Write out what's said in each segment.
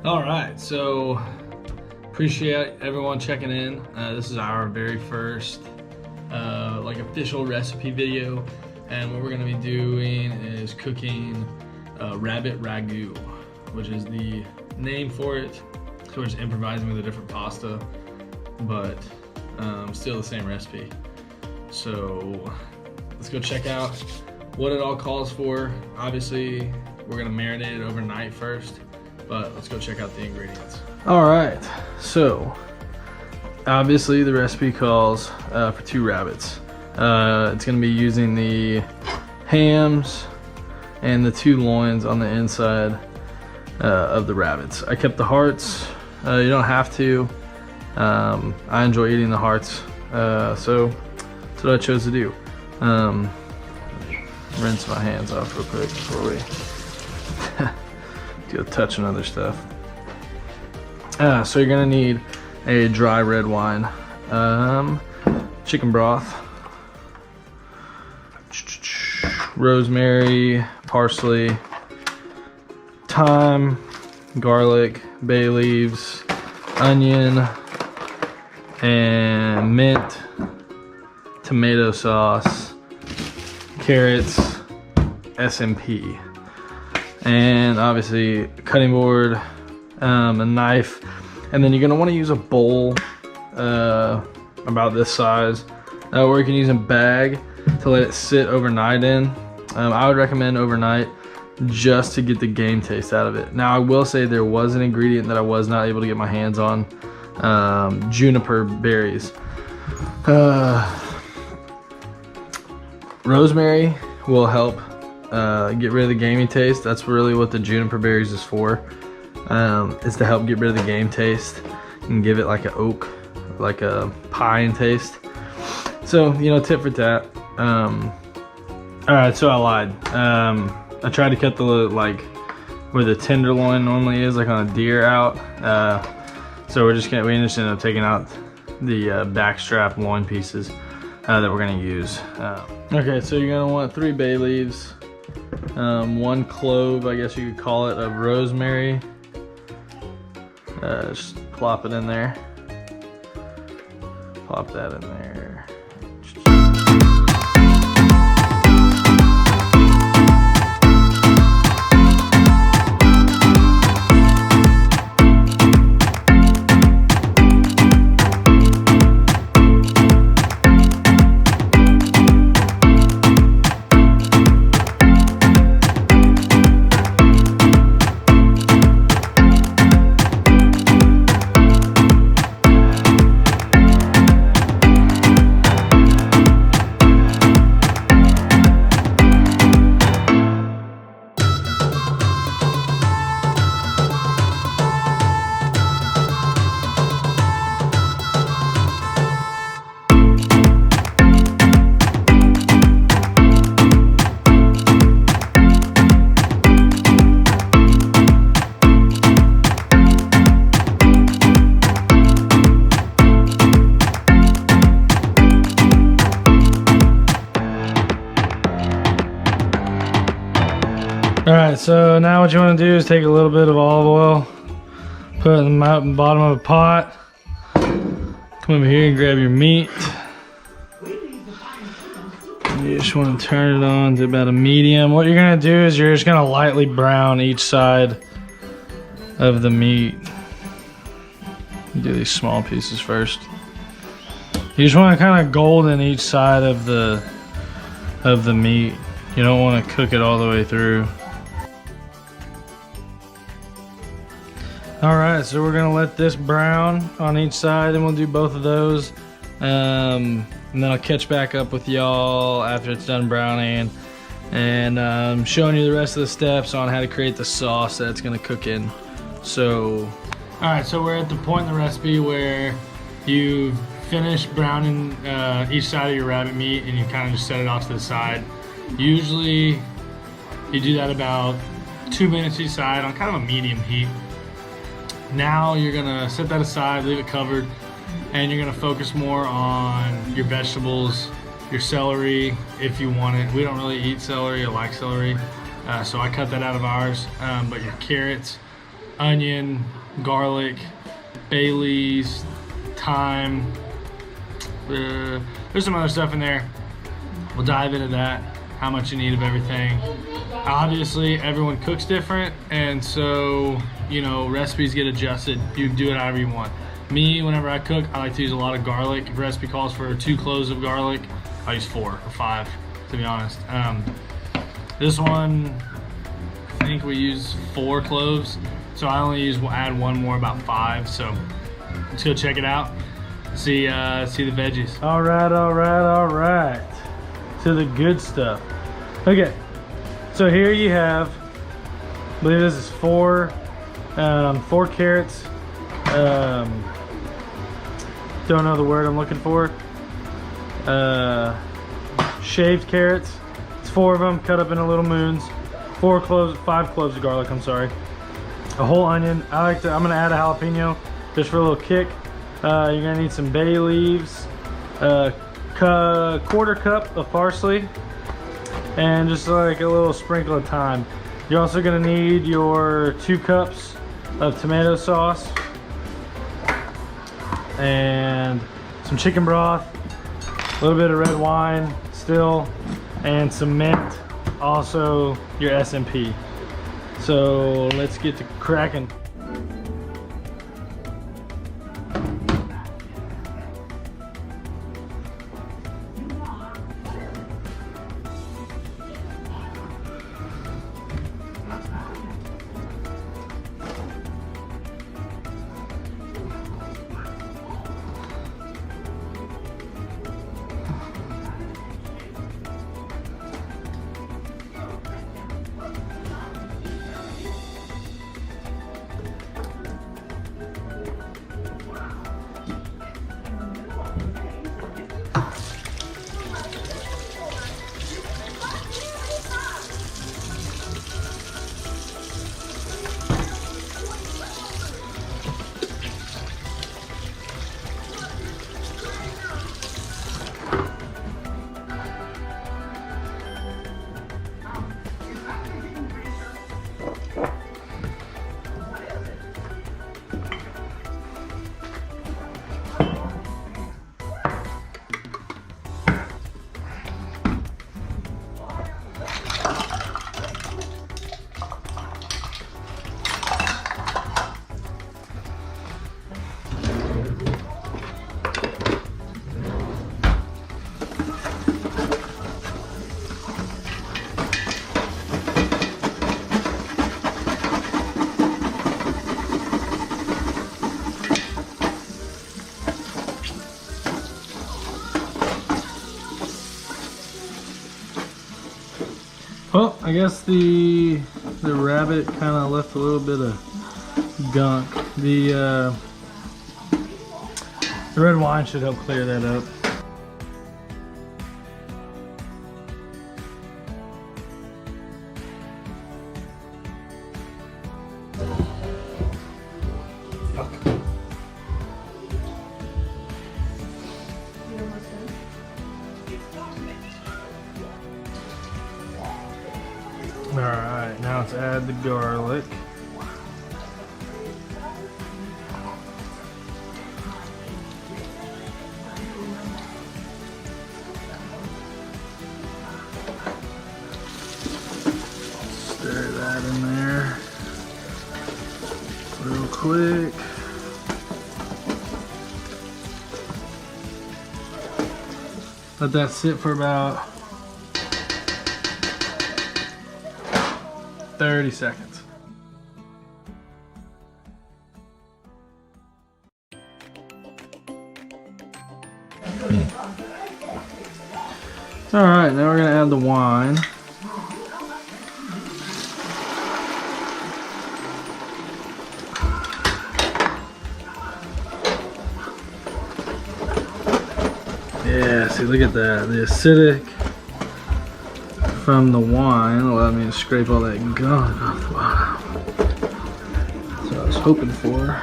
All right, so appreciate everyone checking in. This is our very first official recipe video, and what we're gonna be doing is cooking Rabbit Ragu, which is the name for it. So we're just improvising with a different pasta, but still the same recipe. So let's go check out what it all calls for. Obviously, we're gonna marinate it overnight first, but let's go check out the ingredients. All right, so obviously the recipe calls for 2 rabbits. It's gonna be using the hams and the 2 loins on the inside of the rabbits. I kept the hearts. You don't have to. I enjoy eating the hearts, so that's what I chose to do. Rinse my hands off real quick before we go touching other stuff. So you're gonna need a dry red wine, chicken broth, rosemary, parsley, thyme, garlic, bay leaves, onion, and mint, tomato sauce, carrots, SMP, and obviously a cutting board, a knife, and then you're gonna want to use a bowl about this size, or you can use a bag to let it sit overnight in. I would recommend overnight just to get the game taste out of it. Now I will say there was an ingredient that I was not able to get my hands on, juniper berries. Rosemary will help get rid of the gamey taste. That's really what the juniper berries is for, is to help get rid of the game taste and give it like an oak, like a pine taste. So, you know, tip for tat. All right, so I lied. I tried to cut the, like, where the tenderloin normally is, like on a deer out. So we just ended up taking out the backstrap loin pieces that we're gonna use. Okay, so you're gonna want 3 bay leaves, 1 clove, I guess you could call it, of rosemary. Just plop it in there. Plop that in there. All right, so now what you want to do is take a little bit of olive oil, put it in the bottom of a pot, come over here and grab your meat. You just want to turn it on to about a medium. What you're gonna do is you're just gonna lightly brown each side of the meat. Do these small pieces first. You just want to kind of golden each side of the meat. You don't want to cook it all the way through. All right, so we're gonna let this brown on each side, and we'll do both of those. And then I'll catch back up with y'all after it's done browning, and showing you the rest of the steps on how to create the sauce that it's gonna cook in. So, all right, so we're at the point in the recipe where you've finished browning each side of your rabbit meat, and you kind of just set it off to the side. Usually, you do that about 2 minutes each side on kind of a medium heat. Now you're gonna set that aside, leave it covered, and you're gonna focus more on your vegetables, your celery, if you want it. We don't really eat celery or like celery, so I cut that out of ours, but your carrots, onion, garlic, bay leaves, thyme. There's some other stuff in there. We'll dive into that, how much you need of everything. Obviously, everyone cooks different, and so, you know, recipes get adjusted. You do it however you want. Me, whenever I cook, I like to use a lot of garlic. If the recipe calls for 2 cloves of garlic, I use 4 or 5, to be honest. This one, I think we use 4 cloves, so I only add 1 more, about 5. So let's go check it out. See the veggies. All right. To the good stuff. Okay, so here you have, I believe this is 4 carrots. Don't know the word I'm looking for. Shaved carrots. It's 4 of them, cut up into little moons. 5 cloves of garlic, I'm sorry. A whole onion. I'm gonna add a jalapeno just for a little kick. You're gonna need some bay leaves, quarter cup of parsley, and just like a little sprinkle of thyme. You're also gonna need your 2 cups of tomato sauce and some chicken broth, a little bit of red wine still, and some mint, also your SMP. So let's get to cracking. Well, I guess the rabbit kind of left a little bit of gunk. The red wine should help clear that up. Alright, now let's add the garlic. Stir that in there real quick. Let that sit for about 30 seconds. All right, now we're gonna add the wine. Yeah, see, look at that. The acidic from the wine allowed me to scrape all that gunk off the bottom. That's what I was hoping for.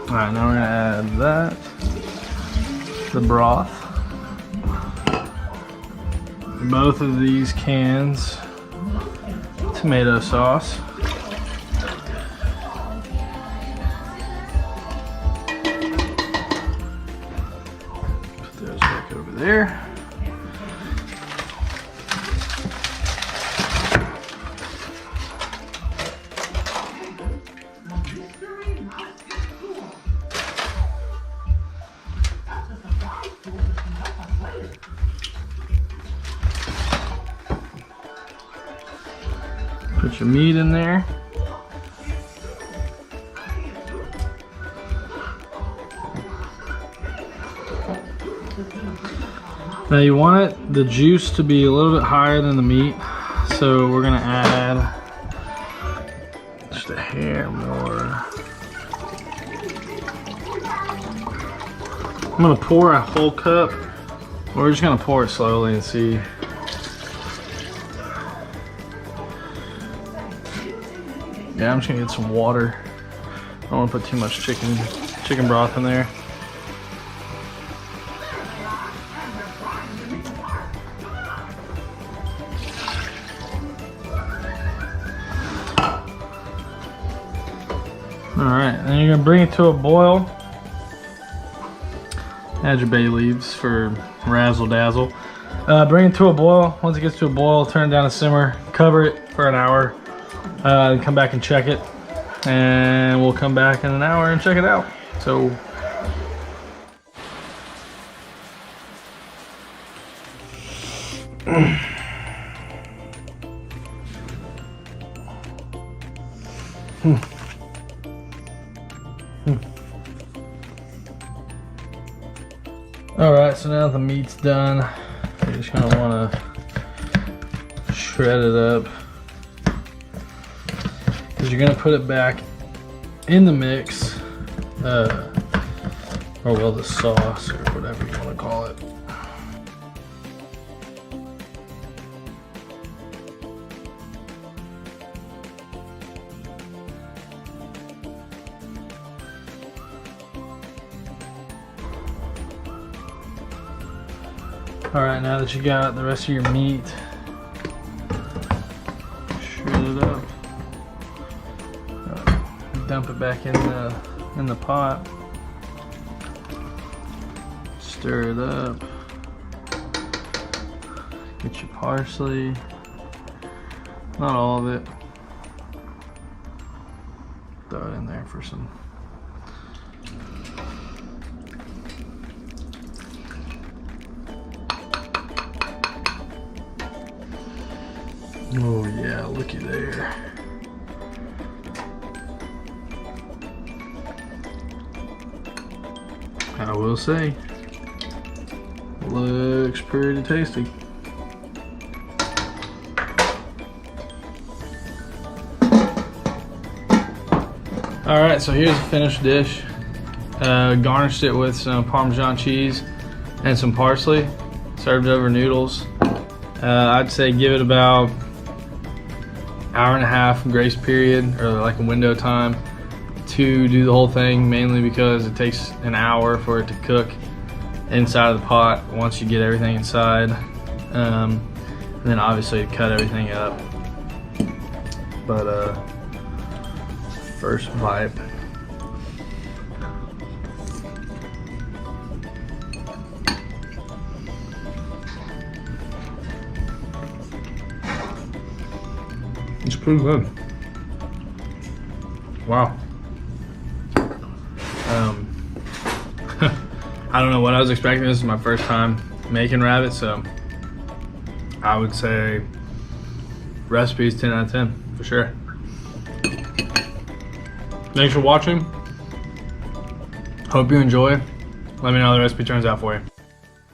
Alright, now we're gonna add that, the broth. both of these cans tomato sauce. Put those back over there. Put your meat in there. Now you want the juice to be a little bit higher than the meat, so we're gonna add just a hair more. I'm gonna pour a whole cup. We're just gonna pour it slowly and see. Yeah, I'm just gonna get some water. I don't wanna put too much chicken broth in there. All right, then you're gonna bring it to a boil. Add your bay leaves for razzle dazzle. Bring it to a boil. Once it gets to a boil, turn it down to simmer. Cover it for an hour. Then come back and check it, and we'll come back in an hour and check it out. So all right, so now the meat's done, you just kind of want to shred it up, because you're going to put it back in the mix, or well, the sauce, or whatever you want to call it. All right, now that you got the rest of your meat shredded up, dump it back in the pot. Stir it up. Get your parsley. Not all of it. Throw it in there for some. Oh yeah, looky there. I will say, looks pretty tasty. All right, so here's the finished dish. Garnished it with some Parmesan cheese and some parsley. Served over noodles. I'd say give it about hour and a half grace period, or like a window time to do the whole thing, mainly because it takes an hour for it to cook inside of the pot once you get everything inside. And then obviously cut everything up. But first bite. It's pretty good. Wow. I don't know what I was expecting. This is my first time making rabbit, so I would say recipe is 10 out of 10 for sure. Thanks for watching. Hope you enjoy. Let me know how the recipe turns out for you.